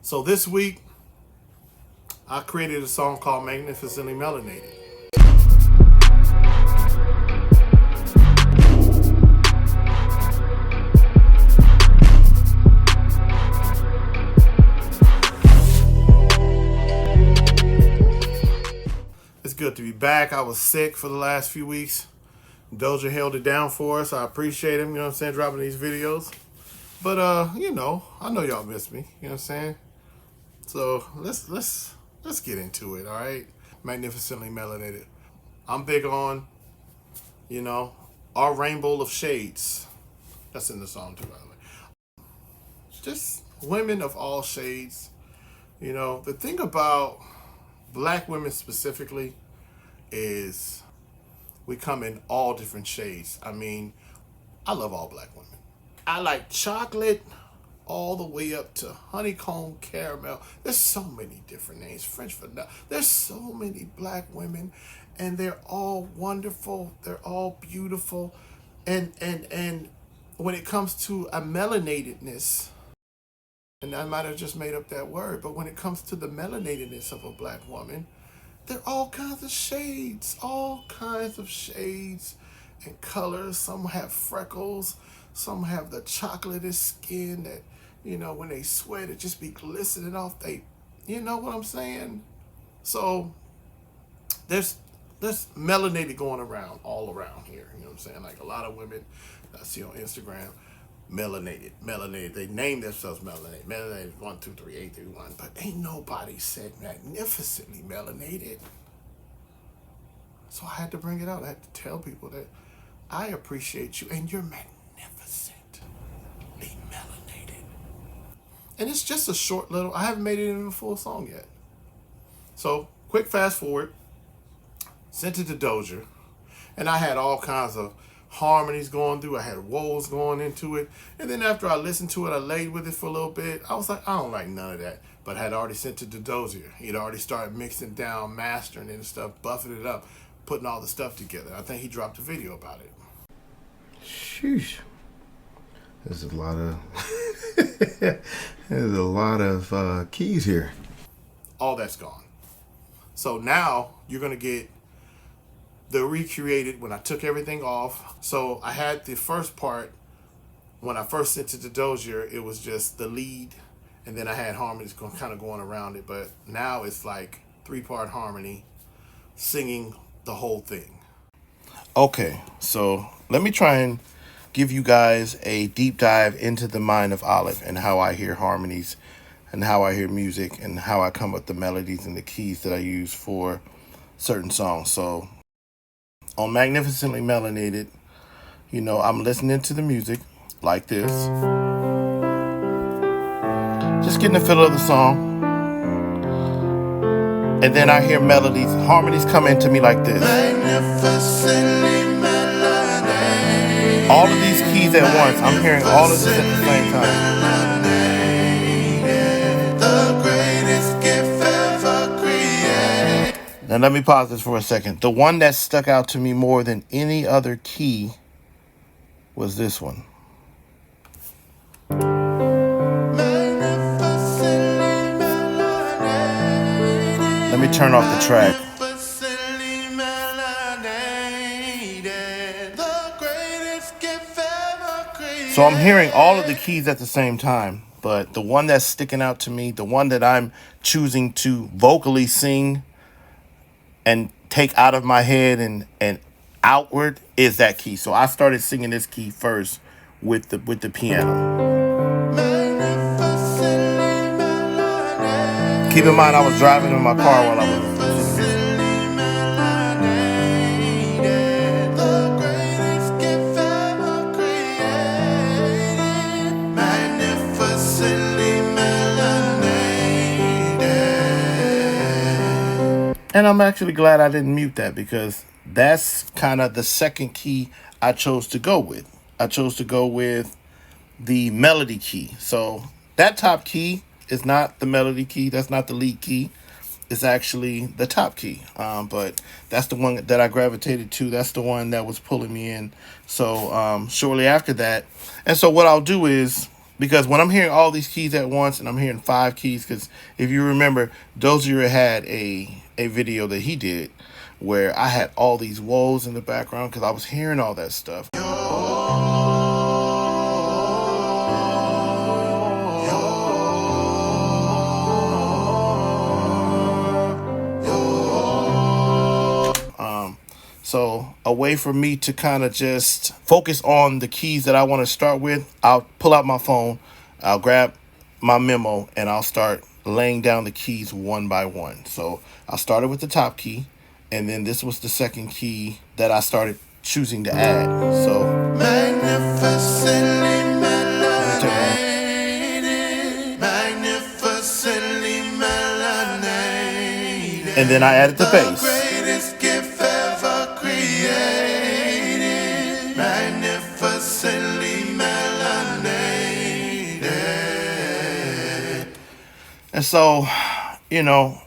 So this week, I created a song called Magnificently Melanated. It's good to be back. I was sick for the last few weeks. Doja held it down for us. I appreciate him, you know what I'm saying, dropping these videos. But I know y'all miss me, you know what I'm saying? So let's get into it, all right? Magnificently Melanated. I'm big on, you know, our rainbow of shades. That's in the song too, by the way. Just women of all shades. You know, the thing about black women specifically is we come in all different shades. I mean, I love all black women. I like chocolate all the way up to honeycomb caramel. There's so many different names. French vanilla. There's so many black women, and they're all wonderful. They're all beautiful, and when it comes to a melanatedness, and I might have just made up that word, but when it comes to the melanatedness of a black woman, there are all kinds of shades and colors. Some have freckles, some have the chocolatey skin that, you know, when they sweat, it just be glistening off they, you know what I'm saying? So there's melanated going around all around here. You know what I'm saying? Like a lot of women I see on Instagram, melanated. They name themselves melanated. Melanated 1, 2, 3, 8, 3, 1. But ain't nobody said magnificently melanated. So I had to bring it out. I had to tell people that I appreciate you and you're magnificently melanated. And it's just a short little, I haven't made it into a full song yet. So quick fast forward, sent it to Doja, and I had all kinds of harmonies going through. I had woes going into it. And then after I listened to it, I laid with it for a little bit. I was like, I don't like none of that. But I had already sent it to Dozier. He'd already started mixing down, mastering it and stuff, buffing it up, putting all the stuff together. I think he dropped a video about it. Sheesh. There's a lot of there's a lot of keys here. All that's gone. So now you're going to get the recreated when I took everything off. So I had the first part when I first sent it to Dozier, it was just the lead, and then I had harmonies kind of going around it. But now it's like 3-part harmony, singing the whole thing. Okay, so let me try and give you guys a deep dive into the mind of Olive and how I hear harmonies and how I hear music and how I come up with the melodies and the keys that I use for certain songs. So on Magnificently Melanated, you know, I'm listening to the music like this. Just getting the feel of the song. And then I hear melodies, harmonies come into me like this. All of these keys at once. I'm hearing all of this at the same time. Now let me pause this for a second. The one that stuck out to me more than any other key was this one. Let me turn off the track. So I'm hearing all of the keys at the same time, but the one that's sticking out to me, the one that I'm choosing to vocally sing and take out of my head and outward is that key. So I started singing this key first with the piano. Keep in mind I was driving in my car while I was singing this. And I'm actually glad I didn't mute that because that's kind of the second key I chose to go with. I chose to go with the melody key. So that top key is not the melody key. That's not the lead key. It's actually the top key. But that's the one that I gravitated to. That's the one that was pulling me in. So shortly after that. And so what I'll do is Because when I'm hearing all these keys at once and I'm hearing 5 keys, because if you remember, Dozier had a video that he did where I had all these woes in the background because I was hearing all that stuff. So a way for me to kind of just focus on the keys that I want to start with, I'll pull out my phone, I'll grab my memo, and I'll start laying down the keys one by one. So I started with the top key, and then this was the second key that I started choosing to add. So magnificently melanated, magnificently melanated, and then I added the bass. And so, you know,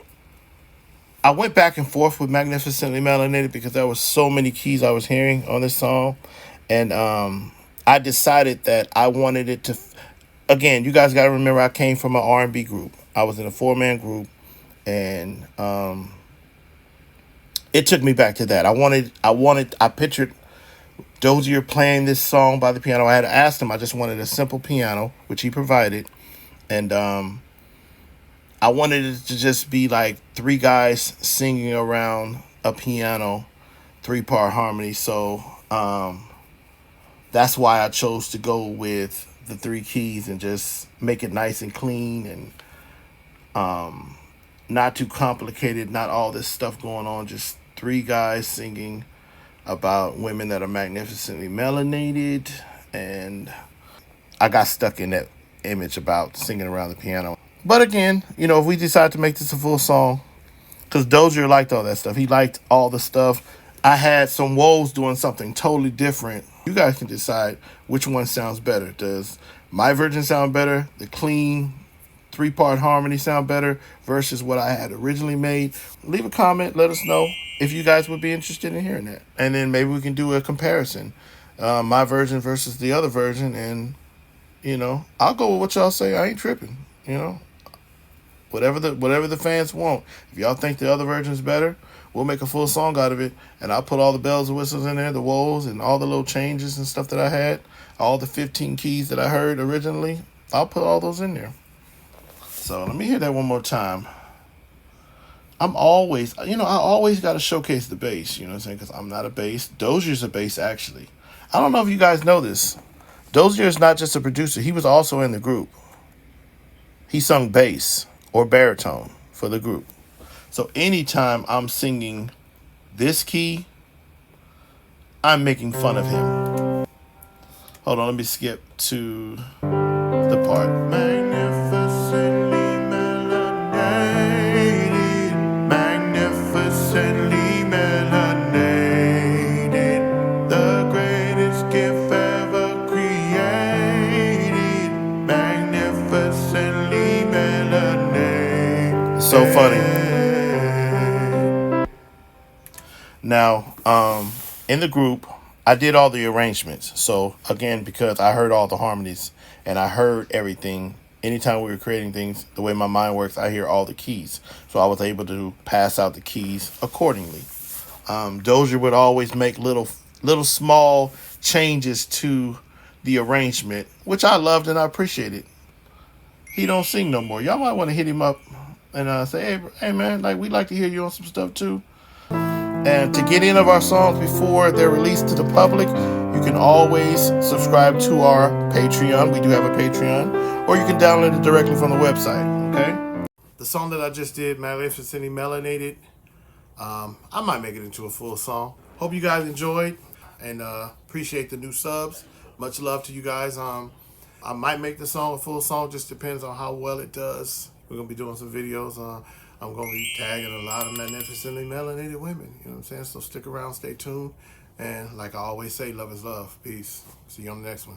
I went back and forth with Magnificently Melanated because there was so many keys I was hearing on this song. And I decided that I wanted it to... Again, you guys got to remember I came from an R&B group. I was in a 4-man group. And it took me back to that. I pictured Dozier playing this song by the piano. I had asked him, I just wanted a simple piano, which he provided. And I wanted it to just be like 3 guys singing around a piano, 3-part harmony. So that's why I chose to go with the 3 keys and just make it nice and clean and not too complicated, not all this stuff going on. Just 3 guys singing about women that are magnificently melanated. And I got stuck in that image about singing around the piano. But again, you know, if we decide to make this a full song, because Dozier liked all that stuff. He liked all the stuff. I had some woes doing something totally different. You guys can decide which one sounds better. Does my version sound better? The clean 3-part harmony sound better versus what I had originally made? Leave a comment. Let us know if you guys would be interested in hearing that. And then maybe we can do a comparison. My version versus the other version. And, you know, I'll go with what y'all say. I ain't tripping, you know. Whatever the fans want. If y'all think the other version is better, we'll make a full song out of it. And I'll put all the bells and whistles in there, the woes and all the little changes and stuff that I had. All the 15 keys that I heard originally. I'll put all those in there. So let me hear that one more time. I always got to showcase the bass, you know what I'm saying? Because I'm not a bass. Dozier's a bass, actually. I don't know if you guys know this. Dozier is not just a producer. He was also in the group. He sung bass or baritone for the group. So anytime I'm singing this key, I'm making fun of him. Hold on, let me skip to the part. Magnificently melanated, magnificently melanated, the greatest gift ever created, magnificently melanated. So funny. Now, in the group, I did all the arrangements. So again, because I heard all the harmonies and I heard everything, anytime we were creating things, the way my mind works, I hear all the keys. So I was able to pass out the keys accordingly. Dozier would always make little small changes to the arrangement, which I loved and I appreciated. He don't sing no more. Y'all might want to hit him up and say, hey man, like we'd like to hear you on some stuff too. And to get any of our songs before they're released to the public, you can always subscribe to our Patreon. We do have a Patreon. Or you can download it directly from the website, okay? The song that I just did, Magnificently Melanated, I might make it into a full song. Hope you guys enjoyed and appreciate the new subs. Much love to you guys. I might make the song a full song, just depends on how well it does. We're going to be doing some videos. I'm going to be tagging a lot of magnificently melanated women. You know what I'm saying? So stick around, stay tuned. And like I always say, love is love. Peace. See you on the next one.